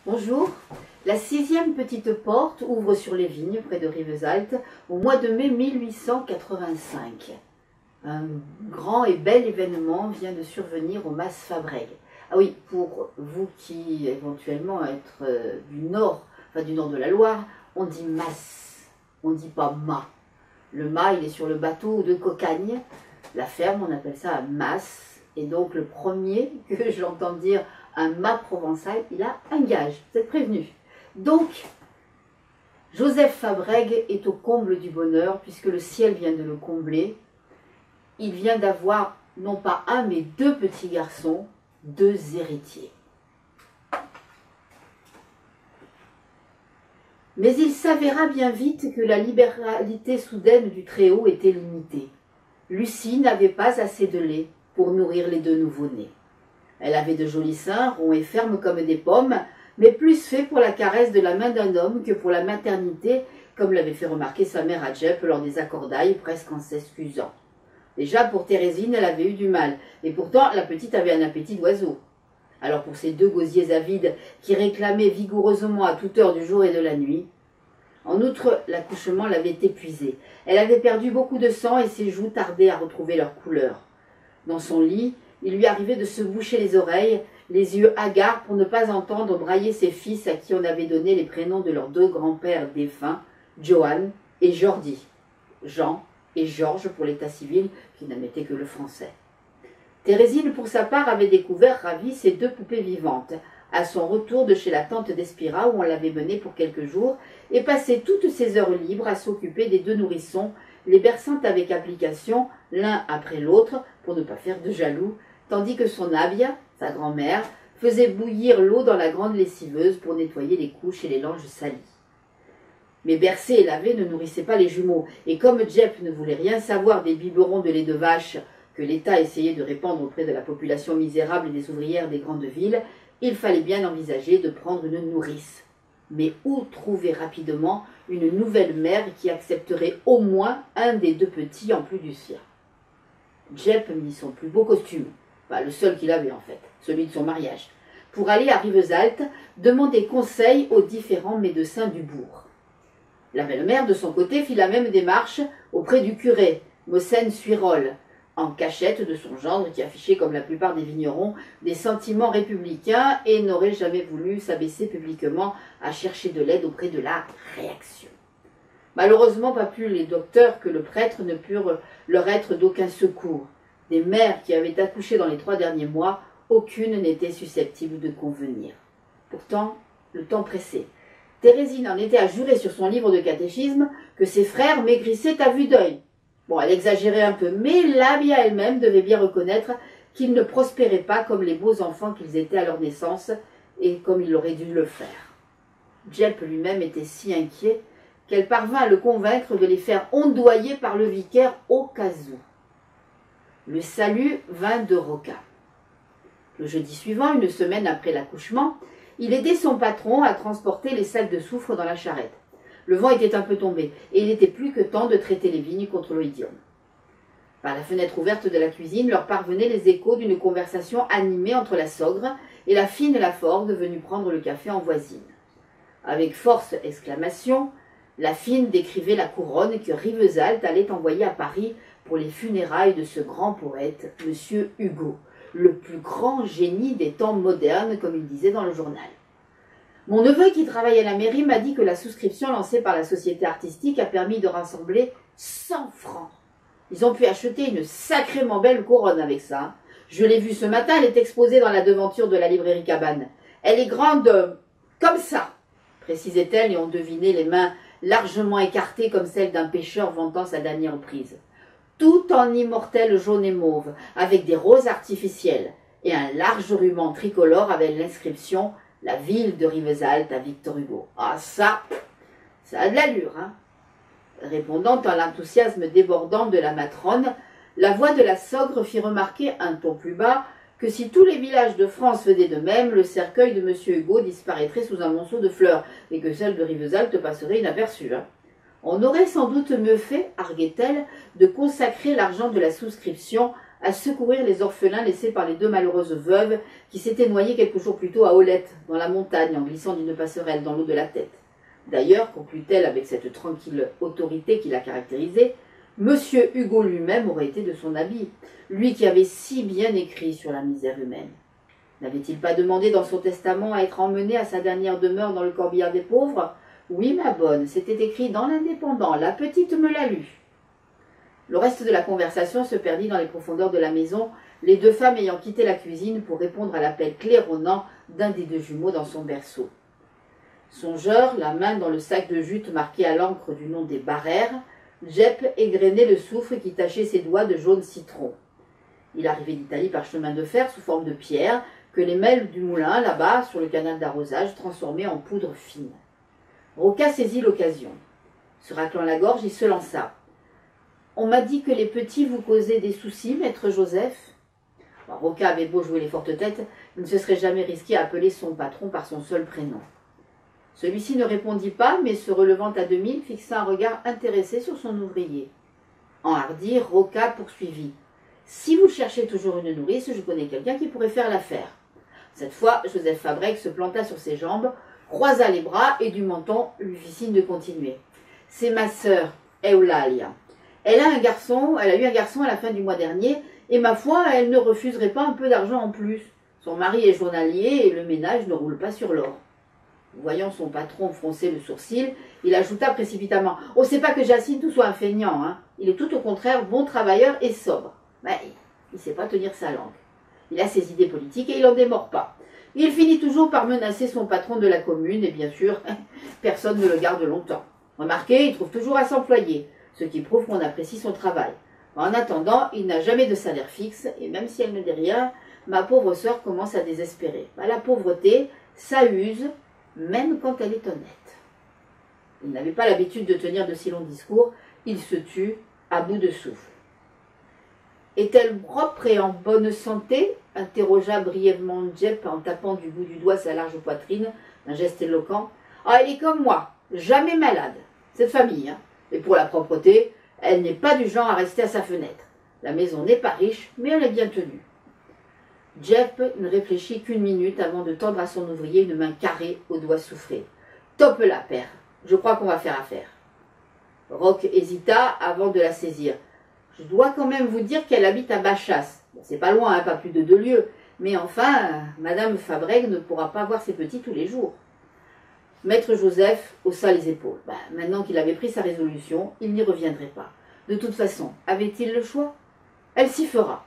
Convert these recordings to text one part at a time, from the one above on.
Bonjour. La 6e petite porte ouvre sur les vignes près de Rivesaltes au mois de mai 1885. Un grand et bel événement vient de survenir au Mas Fabrègues. Ah oui, pour vous qui éventuellement êtes du nord de la Loire, on dit Mas, on ne dit pas Ma. Le mât, il est sur le bateau de Cocagne. La ferme, on appelle ça un mas. Et donc, le premier que j'entends dire un mât provençal, il a un gage. Vous êtes prévenus. Donc, Joseph Fabrègues est au comble du bonheur, puisque le ciel vient de le combler. Il vient d'avoir, non pas un, mais 2 petits garçons, 2 héritiers. Mais il s'avéra bien vite que la libéralité soudaine du Très-Haut était limitée. Lucie n'avait pas assez de lait pour nourrir les 2 nouveau-nés. Elle avait de jolis seins, ronds et fermes comme des pommes, mais plus faits pour la caresse de la main d'un homme que pour la maternité, comme l'avait fait remarquer sa mère à Jep lors des accordailles, presque en s'excusant. Déjà, pour Thérésine, elle avait eu du mal, et pourtant la petite avait un appétit d'oiseau. Alors pour ces 2 gosiers avides qui réclamaient vigoureusement à toute heure du jour et de la nuit. En outre, l'accouchement l'avait épuisée. Elle avait perdu beaucoup de sang et ses joues tardaient à retrouver leur couleur. Dans son lit, il lui arrivait de se boucher les oreilles, les yeux hagards pour ne pas entendre brailler ses fils à qui on avait donné les prénoms de leurs 2 grands-pères défunts, Johan et Jordi. Jean et Georges pour l'état civil qui n'admettait que le français. Thérésine, pour sa part, avait découvert, ravie, ces 2 poupées vivantes, à son retour de chez la tante d'Espira où on l'avait menée pour quelques jours, et passait toutes ses heures libres à s'occuper des 2 nourrissons, les berçant avec application, l'un après l'autre, pour ne pas faire de jaloux, tandis que son Abia, sa grand-mère, faisait bouillir l'eau dans la grande lessiveuse pour nettoyer les couches et les langes salies. Mais bercer et laver ne nourrissaient pas les jumeaux, et comme Jep ne voulait rien savoir des biberons de lait de vache que l'État essayait de répandre auprès de la population misérable et des ouvrières des grandes villes, il fallait bien envisager de prendre une nourrice. Mais où trouver rapidement une nouvelle mère qui accepterait au moins un des 2 petits en plus du sien? Jep mit son plus beau costume, pas le seul qu'il avait en fait, celui de son mariage, pour aller à Rivesaltes demander conseil aux différents médecins du bourg. La belle-mère, de son côté, fit la même démarche auprès du curé, Mossène Suirol, en cachette de son gendre qui affichait, comme la plupart des vignerons, des sentiments républicains et n'aurait jamais voulu s'abaisser publiquement à chercher de l'aide auprès de la réaction. Malheureusement, pas plus les docteurs que le prêtre ne purent leur être d'aucun secours. Des mères qui avaient accouché dans les 3 derniers mois, aucune n'était susceptible de convenir. Pourtant, le temps pressait. Thérésine en était à jurer sur son livre de catéchisme que ses frères maigrissaient à vue d'œil. Bon, elle exagérait un peu, mais Labia elle-même devait bien reconnaître qu'ils ne prospéraient pas comme les beaux enfants qu'ils étaient à leur naissance et comme il aurait dû le faire. Jep lui-même était si inquiet qu'elle parvint à le convaincre de les faire ondoyer par le vicaire au cas où. Le salut vint de Roca. Le jeudi suivant, une semaine après l'accouchement, il aidait son patron à transporter les sacs de soufre dans la charrette. Le vent était un peu tombé, et il n'était plus que temps de traiter les vignes contre l'oïdium. Par la fenêtre ouverte de la cuisine leur parvenaient les échos d'une conversation animée entre la sogre et la fine Laforgue venue prendre le café en voisine. Avec force exclamation, la fine décrivait la couronne que Rivesaltes allait envoyer à Paris pour les funérailles de ce grand poète, M. Hugo, le plus grand génie des temps modernes, comme il disait dans le journal. Mon neveu qui travaille à la mairie m'a dit que la souscription lancée par la société artistique a permis de rassembler 100 francs. Ils ont pu acheter une sacrément belle couronne avec ça. Je l'ai vue ce matin, elle est exposée dans la devanture de la librairie Cabane. Elle est grande comme ça, précisait-elle, et on devinait les mains largement écartées comme celles d'un pêcheur vantant sa dernière prise. Tout en immortel jaune et mauve, avec des roses artificielles, et un large ruban tricolore avec l'inscription « La ville de Rivesaltes à Victor Hugo ». Ah ça a de l'allure, hein. Répondant à l'enthousiasme débordant de la matrone, la voix de la sogre fit remarquer un ton plus bas que si tous les villages de France faisaient de même, le cercueil de M. Hugo disparaîtrait sous un monceau de fleurs, et que celle de Rivesaltes passerait inaperçue. Hein. On aurait sans doute mieux fait, arguait-elle, de consacrer l'argent de la souscription à secourir les orphelins laissés par les deux malheureuses veuves qui s'étaient noyées quelques jours plus tôt à Olette, dans la montagne, en glissant d'une passerelle dans l'eau de la tête. D'ailleurs, conclut-elle avec cette tranquille autorité qui la caractérisait, Monsieur Hugo lui-même aurait été de son avis, lui qui avait si bien écrit sur la misère humaine. N'avait-il pas demandé dans son testament à être emmené à sa dernière demeure dans le corbillard des pauvres? Oui, ma bonne, c'était écrit dans l'Indépendant, la petite me l'a lu. Le reste de la conversation se perdit dans les profondeurs de la maison, les deux femmes ayant quitté la cuisine pour répondre à l'appel claironnant d'un des deux jumeaux dans son berceau. Songeur, la main dans le sac de jute marqué à l'encre du nom des Barrères, Jep égrenait le soufre qui tachait ses doigts de jaune citron. Il arrivait d'Italie par chemin de fer sous forme de pierre que les mêles du moulin, là-bas, sur le canal d'arrosage, transformaient en poudre fine. Roca saisit l'occasion. Se raclant la gorge, il se lança. « On m'a dit que les petits vous causaient des soucis, maître Joseph ?» Roca avait beau jouer les fortes têtes, il ne se serait jamais risqué à appeler son patron par son seul prénom. Celui-ci ne répondit pas, mais se relevant à demi, fixa un regard intéressé sur son ouvrier. Enhardi, Roca poursuivit. « Si vous cherchez toujours une nourrice, je connais quelqu'un qui pourrait faire l'affaire. » Cette fois, Joseph Fabrègue se planta sur ses jambes, croisa les bras et du menton lui fit signe de continuer. « C'est ma sœur, Eulalia. Elle a eu un garçon à la fin du mois dernier, et ma foi, elle ne refuserait pas un peu d'argent en plus. Son mari est journalier et le ménage ne roule pas sur l'or. » Voyant son patron froncer le sourcil, il ajouta précipitamment « Oh, c'est pas que Jacinto soit un feignant, hein. Il est tout au contraire bon travailleur et sobre. Mais il ne sait pas tenir sa langue. Il a ses idées politiques et il n'en démord pas. Il finit toujours par menacer son patron de la commune et bien sûr, personne ne le garde longtemps. Remarquez, il trouve toujours à s'employer, ce qui prouve qu'on apprécie son travail. En attendant, il n'a jamais de salaire fixe et même si elle ne dit rien, ma pauvre sœur commence à désespérer. La pauvreté, ça use, même quand elle est honnête. » Il n'avait pas l'habitude de tenir de si longs discours, il se tut à bout de souffle. « Est-elle propre et en bonne santé ?» interrogea brièvement Jep en tapant du bout du doigt sa large poitrine, d'un geste éloquent. « Ah, elle est comme moi, jamais malade. Cette famille, hein. Et pour la propreté, elle n'est pas du genre à rester à sa fenêtre. La maison n'est pas riche, mais elle est bien tenue. » Jep ne réfléchit qu'une minute avant de tendre à son ouvrier une main carrée aux doigts souffrés. « Top là, père. Je crois qu'on va faire affaire. » Roch hésita avant de la saisir. « Je dois quand même vous dire qu'elle habite à Bachas. Bon, c'est pas loin, hein, pas plus de 2 lieues. Mais enfin, Madame Fabrègue ne pourra pas voir ses petits tous les jours. » Maître Joseph haussa les épaules. Maintenant qu'il avait pris sa résolution, il n'y reviendrait pas. De toute façon, avait-il le choix? Elle s'y fera.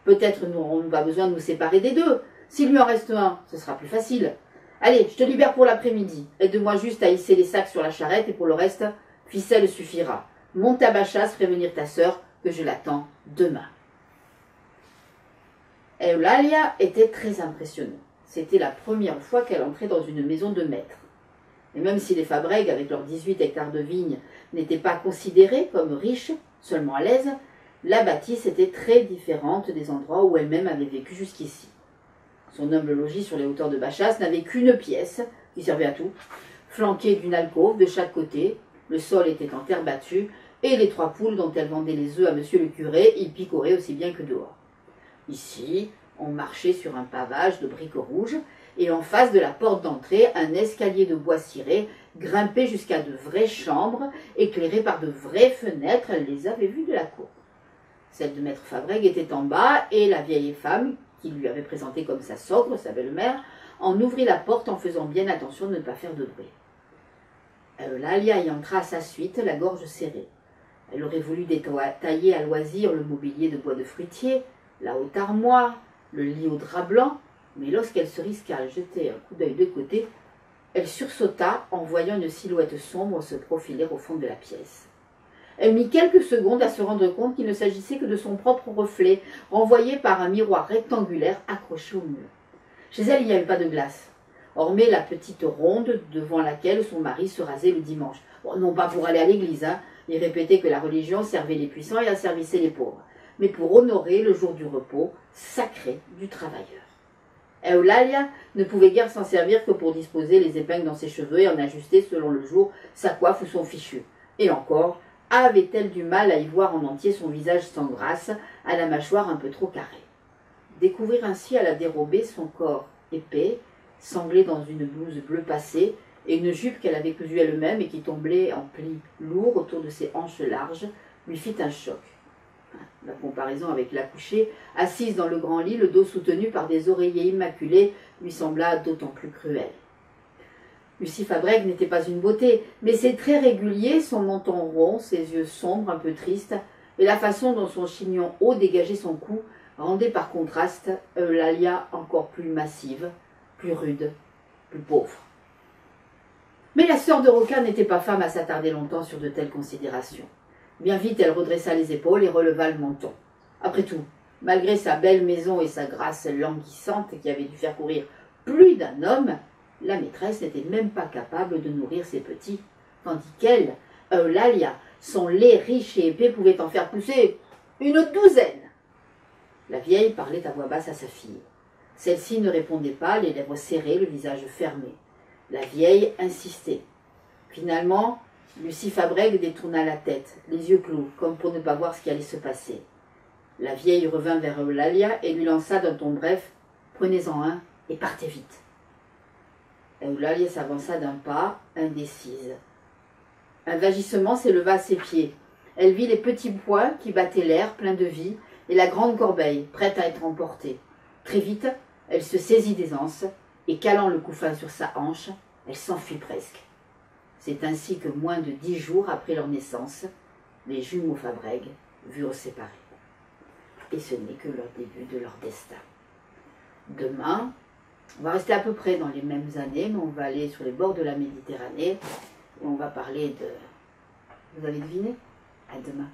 Peut-être n'aurons-nous pas besoin de nous séparer des deux. S'il lui en reste un, ce sera plus facile. Allez, je te libère pour l'après-midi. Aide-moi juste à hisser les sacs sur la charrette et pour le reste, ficelle suffira. Monte à Bachas prévenir ta sœur que je l'attends demain. Eulalia était très impressionnée. C'était la première fois qu'elle entrait dans une maison de maître. Et même si les Fabrègues, avec leurs 18 hectares de vignes, n'étaient pas considérés comme riches, seulement à l'aise, la bâtisse était très différente des endroits où elle-même avait vécu jusqu'ici. Son humble logis sur les hauteurs de Bachas n'avait qu'une pièce, qui servait à tout, flanquée d'une alcôve de chaque côté, le sol était en terre battue, et les 3 poules dont elle vendait les œufs à monsieur le curé y picoraient aussi bien que dehors. Ici, on marchait sur un pavage de briques rouges, et en face de la porte d'entrée, un escalier de bois ciré grimpait jusqu'à de vraies chambres, éclairées par de vraies fenêtres, elle les avait vues de la cour. Celle de maître Fabrègue était en bas, et la vieille femme, qui lui avait présenté comme sa sogre, sa belle-mère, en ouvrit la porte en faisant bien attention de ne pas faire de bruit. Eulalia y entra à sa suite, la gorge serrée. Elle aurait voulu détailler à loisir le mobilier de bois de fruitier, la haute armoire, le lit au drap blanc, mais lorsqu'elle se risqua à jeter un coup d'œil de côté, elle sursauta en voyant une silhouette sombre se profiler au fond de la pièce. Elle mit quelques secondes à se rendre compte qu'il ne s'agissait que de son propre reflet, renvoyé par un miroir rectangulaire accroché au mur. Chez elle, il n'y avait pas de glace, hormis la petite ronde devant laquelle son mari se rasait le dimanche. Bon, non pas pour aller à l'église, hein. Il répétait que la religion servait les puissants et asservissait les pauvres, mais pour honorer le jour du repos sacré du travailleur. Eulalia ne pouvait guère s'en servir que pour disposer les épingles dans ses cheveux et en ajuster selon le jour sa coiffe ou son fichu. Et encore, avait-elle du mal à y voir en entier son visage sans grâce, à la mâchoire un peu trop carrée. Découvrir ainsi à la dérobée son corps épais, sanglé dans une blouse bleu passé, et une jupe qu'elle avait cousue elle-même et qui tombait en plis lourds autour de ses hanches larges, lui fit un choc. La comparaison avec l'accouchée, assise dans le grand lit, le dos soutenu par des oreillers immaculés, lui sembla d'autant plus cruelle. Lucie Fabrègue n'était pas une beauté, mais ses traits réguliers, son menton rond, ses yeux sombres, un peu tristes, et la façon dont son chignon haut dégageait son cou, rendaient par contraste Eulalia encore plus massive, plus rude, plus pauvre. Mais la sœur de Rocain n'était pas femme à s'attarder longtemps sur de telles considérations. Bien vite, elle redressa les épaules et releva le menton. Après tout, malgré sa belle maison et sa grâce languissante qui avait dû faire courir plus d'un homme, la maîtresse n'était même pas capable de nourrir ses petits, tandis qu'elle, Eulalia, son lait riche et épais pouvait en faire pousser une douzaine. La vieille parlait à voix basse à sa fille. Celle-ci ne répondait pas, les lèvres serrées, le visage fermé. La vieille insistait. Finalement, Lucie Fabrègue détourna la tête, les yeux clos, comme pour ne pas voir ce qui allait se passer. La vieille revint vers Eulalia et lui lança d'un ton bref « Prenez-en un et partez vite ». Eulalia s'avança d'un pas, indécise. Un vagissement s'éleva à ses pieds. Elle vit les petits pois qui battaient l'air, plein de vie, et la grande corbeille, prête à être emportée. Très vite, elle se saisit des anses, et calant le couffin sur sa hanche, elle s'enfuit presque. C'est ainsi que moins de 10 jours après leur naissance, les jumeaux Fabrègue furent séparés. Et ce n'est que leur début de leur destin. Demain, on va rester à peu près dans les mêmes années, mais on va aller sur les bords de la Méditerranée, et on va parler de... Vous avez deviné? À demain.